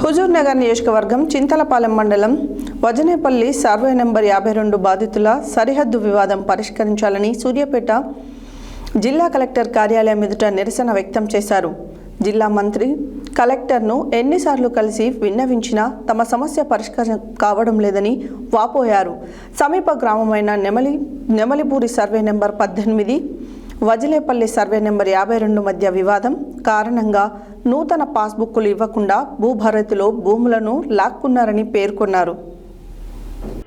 హుజూర్నగర్ నియోజకవర్గం చింతలపాలెం మండలం Vajanepalli survey number 52 బాధితుల సరిహద్దు వివాదం పరిష్కరించాలని సూర్యాపేట జిల్లా కలెక్టర్ కార్యాలయం ఎదుట నిరసన వ్యక్తం చేశారు. జిల్లా మంత్రి కలెక్టర్ను ఎన్నిసార్లు కలిసి విన్నవించినా తమ సమస్య పరిష్కారం కావడం లేదని వాపోయారు. సమీప గ్రామమైన నెమలిపూరి సర్వే నెంబర్ 18 వజలేపల్లి సర్వే నెంబర్ 52 మధ్య వివాదం కారణంగా నూతన పాస్బుక్లు ఇవ్వకుండా భూభారతిలో భూములను లాక్కున్నారని పేర్కొన్నారు.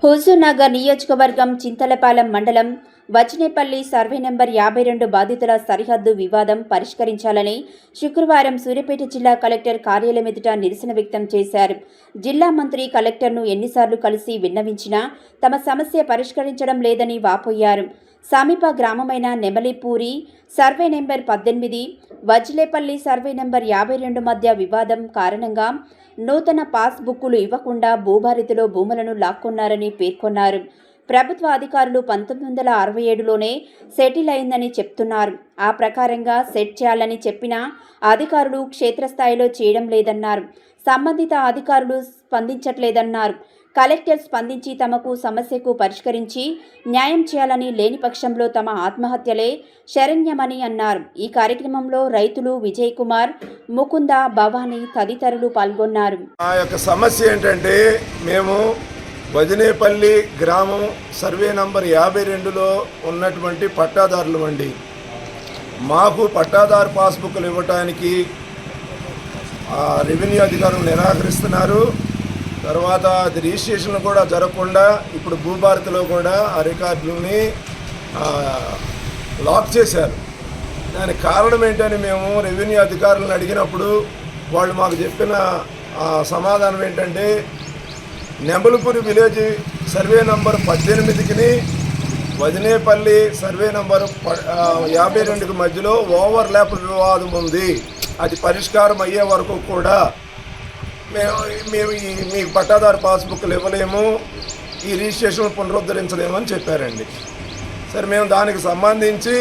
హుజూర్నగర్ నియోజకవర్గం చింతలపాలెం మండలం వజనేపల్లి సర్వే నెంబర్ 52 బాధితుల సరిహద్దు వివాదం పరిష్కరించాలని శుక్రవారం సూర్యాపేట జిల్లా కలెక్టర్ కార్యాలయం ఎదుట నిరసన వ్యక్తం చేశారు. జిల్లా మంత్రి కలెక్టర్ను ఎన్నిసార్లు కలిసి విన్నవించినా తమ సమస్య పరిష్కరించడం లేదని వాపోయారు. సమీప గ్రామమైన నెమలిపూరి సర్వే నెంబర్ 18 వజలేపల్లి సర్వే నెంబర్ 52 మధ్య వివాదం కారణంగా నూతన పాస్బుక్లు ఇవ్వకుండా భూభారతిలో భూములను లాక్కున్నారని పేర్కొన్నారు. ప్రభుత్వ అధికారులు 1967లోనే సెటిల్ అయిందని చెప్తున్నారు. ఆ ప్రకారంగా సెట్ చేయాలని చెప్పినా అధికారులు క్షేత్రస్థాయిలో చేయడం లేదన్నారు. సంబంధిత అధికారులు స్పందించట్లేదన్నారు. కలెక్టర్ స్పందించి తమకు సమస్యకు పరిష్కరించి న్యాయం చేయాలని, లేని పక్షంలో తమ ఆత్మహత్యలే శరణ్యమని అన్నారు. ఈ కార్యక్రమంలో రైతులు విజయ్ కుమార్, ముకుంద, భవానీ తదితరులు పాల్గొన్నారు. ఆ యొక్క సమస్య ఏంటంటే, మేము వజనేపల్లి గ్రామం సర్వే నంబర్ 52లో ఉన్నటువంటి పట్టాదారులు అండి. మాకు పట్టాదారు పాస్బుక్లు ఇవ్వటానికి రెవెన్యూ అధికారులు నిరాకరిస్తున్నారు. తర్వాత అది రిజిస్ట్రేషన్ కూడా జరగకుండా ఇప్పుడు భూభారతిలో కూడా ఆ రికార్డులని లాక్ చేశారు. దానికి కారణం ఏంటని మేము రెవెన్యూ అధికారులను అడిగినప్పుడు వాళ్ళు మాకు చెప్పిన సమాధానం ఏంటంటే, నెమలిపూరి విలేజ్ సర్వే నంబర్ 18కి వజనేపల్లి సర్వే నంబర్ 52కి మధ్యలో ఓవర్లాప్ వివాదం ఉంది. అది పరిష్కారం అయ్యే వరకు కూడా మేము మీకు పట్టాదారు పాస్బుక్లు ఇవ్వలేము, ఈ రిజిస్ట్రేషన్ పునరుద్ధరించలేమని చెప్పారండి. సరే, మేము దానికి సంబంధించి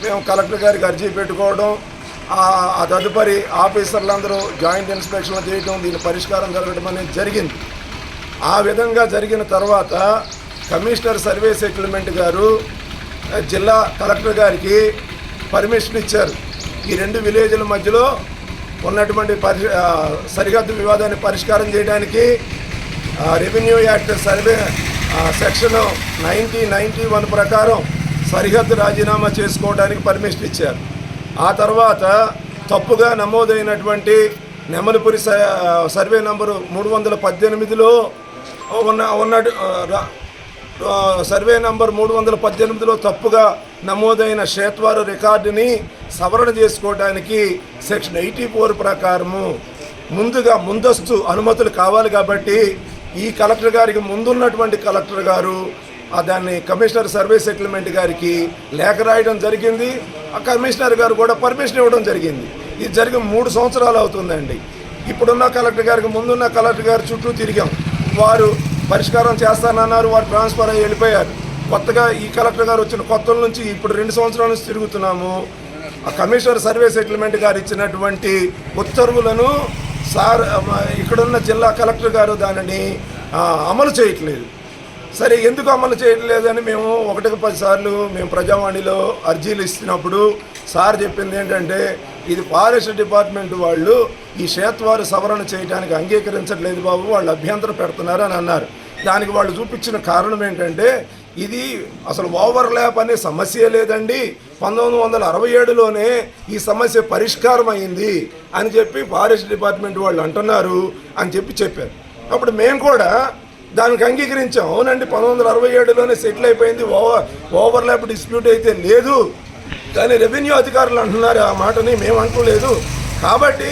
మేము కలెక్టర్ గారికి అర్జీ పెట్టుకోవడం, ఆ తదుపరి ఆఫీసర్లందరూ జాయింట్ ఇన్స్పెక్షన్ చేయడం, దీని పరిష్కారం జరగడం అనేది జరిగింది. ఆ విధంగా జరిగిన తర్వాత కమిషనర్ సర్వే సెటిల్మెంట్ గారు జిల్లా కలెక్టర్ గారికి పర్మిషన్ ఇచ్చారు. ఈ రెండు విలేజ్ల మధ్యలో ఉన్నటువంటి సరిహద్దు వివాదాన్ని పరిష్కారం చేయడానికి రెవెన్యూ యాక్ట్ సర్వే సెక్షన్ 9091 ప్రకారం సరిహద్దు రాజీనామా చేసుకోవడానికి పర్మిషన్ ఇచ్చారు. ఆ తర్వాత తప్పుగా నమోదైనటువంటి నెమలిపూరి సర్వే నంబరు 318లో సర్వే నంబర్ 318లో తప్పుగా నమోదైన క్షేత్రవారు రికార్డుని సవరణ చేసుకోవడానికి సెక్షన్ 84 ప్రకారము ముందస్తు అనుమతులు కావాలి. కాబట్టి ఈ కలెక్టర్ గారికి ముందున్నటువంటి కలెక్టర్ గారు దాన్ని కమిషనర్ సర్వే సెటిల్మెంట్ గారికి లేఖ రాయడం జరిగింది. ఆ కమిషనర్ గారు కూడా పర్మిషన్ ఇవ్వడం జరిగింది. ఇది జరిగి 3 సంవత్సరాలు అవుతుందండి. ఇప్పుడున్న కలెక్టర్ గారికి ముందున్న కలెక్టర్ గారు చుట్టూ తిరిగాం. వారు పరిష్కారం చేస్తానన్నారు. వారు ట్రాన్స్ఫర్ అయ్యి వెళ్ళిపోయారు. కొత్తగా ఈ కలెక్టర్ గారు వచ్చిన కొత్తల నుంచి ఇప్పుడు 2 సంవత్సరాల నుంచి తిరుగుతున్నాము. ఆ కమిషనర్ సర్వే సెటిల్మెంట్ గారు ఇచ్చినటువంటి ఉత్తర్వులను ఇక్కడున్న జిల్లా కలెక్టర్ గారు దానిని అమలు చేయట్లేదు. సరే, ఎందుకు అమలు చేయట్లేదని మేము 1కి 10 సార్లు మేము ప్రజావాణిలో అర్జీలు ఇస్తున్నప్పుడు సార్ చెప్పింది ఏంటంటే, ఇది ఫారెస్ట్ డిపార్ట్మెంట్ వాళ్ళు ఈ క్షేత్రవారు సవరణ చేయడానికి అంగీకరించట్లేదు బాబు, వాళ్ళు అభ్యంతరం పెడుతున్నారు అని అన్నారు. దానికి వాళ్ళు చూపించిన కారణం ఏంటంటే, ఇది అసలు ఓవర్లాప్ అనే సమస్య లేదండి, 1967లోనే ఈ సమస్య పరిష్కారం అయింది అని చెప్పి ఫారెస్ట్ డిపార్ట్మెంట్ వాళ్ళు అంటున్నారు అని చెప్పారు. అప్పుడు మేము కూడా దానికి అంగీకరించాం. అవునండి, 1967లోనే సెటిల్ అయిపోయింది, ఓవర్లాప్ డిస్ప్యూట్ అయితే లేదు. కానీ రెవెన్యూ అధికారులు అంటున్నారు ఆ మాటని, మేము అంటలేదు. కాబట్టి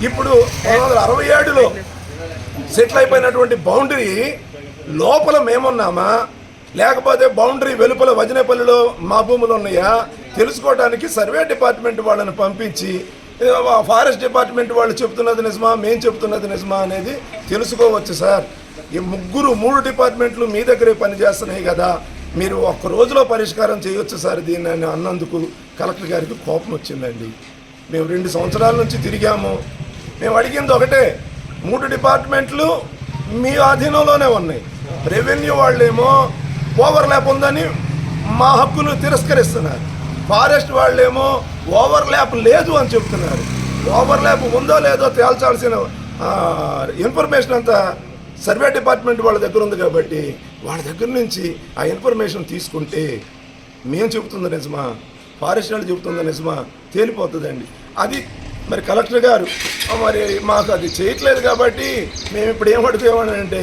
ఇప్పుడు 1967లో సెటిల్ అయిపోయినటువంటి బౌండరీ లోపల మేమున్నామా, లేకపోతే బౌండరీ వెలుపల వజనేపల్లిలో మా భూములు ఉన్నాయా తెలుసుకోవడానికి సర్వే డిపార్ట్మెంట్ వాళ్ళని పంపించి ఫారెస్ట్ డిపార్ట్మెంట్ వాళ్ళు చెప్తున్నది నిజమా, మేము చెప్తున్నది నిజమా అనేది తెలుసుకోవచ్చు సార్. ఈ 3 డిపార్ట్మెంట్లు మీ దగ్గరే పనిచేస్తున్నాయి కదా, మీరు ఒక్క రోజులో పరిష్కారం చేయొచ్చు సార్ దీన్ని అన్నందుకు కలెక్టర్ గారికి కోపం వచ్చిందండి. మేము 2 సంవత్సరాల నుంచి తిరిగాము. మేము అడిగింది ఒకటే, 3 డిపార్ట్మెంట్లు మీ ఆధీనంలోనే ఉన్నాయి. రెవెన్యూ వాళ్ళేమో ఓవర్లాప్ ఉందని మా హక్కును తిరస్కరిస్తున్నారు. ఫారెస్ట్ వాళ్ళేమో ఓవర్లాప్ లేదు అని చెప్తున్నారు. ఓవర్లాప్ ఉందో లేదో తేల్చాల్సిన ఇన్ఫర్మేషన్ అంతా సర్వే డిపార్ట్మెంట్ వాళ్ళ దగ్గర ఉంది కాబట్టి వాళ్ళ దగ్గర నుంచి ఆ ఇన్ఫర్మేషన్ తీసుకుంటే మేము చెబుతుంది నిజమా, ఫారెస్ట్ వాళ్ళు చెబుతుందా నిజమా తేలిపోతుందండి. అది మరి కలెక్టర్ గారు మరి మాకు అది చేయట్లేదు కాబట్టి మేము ఇప్పుడు ఏం అడుగుతామని అంటే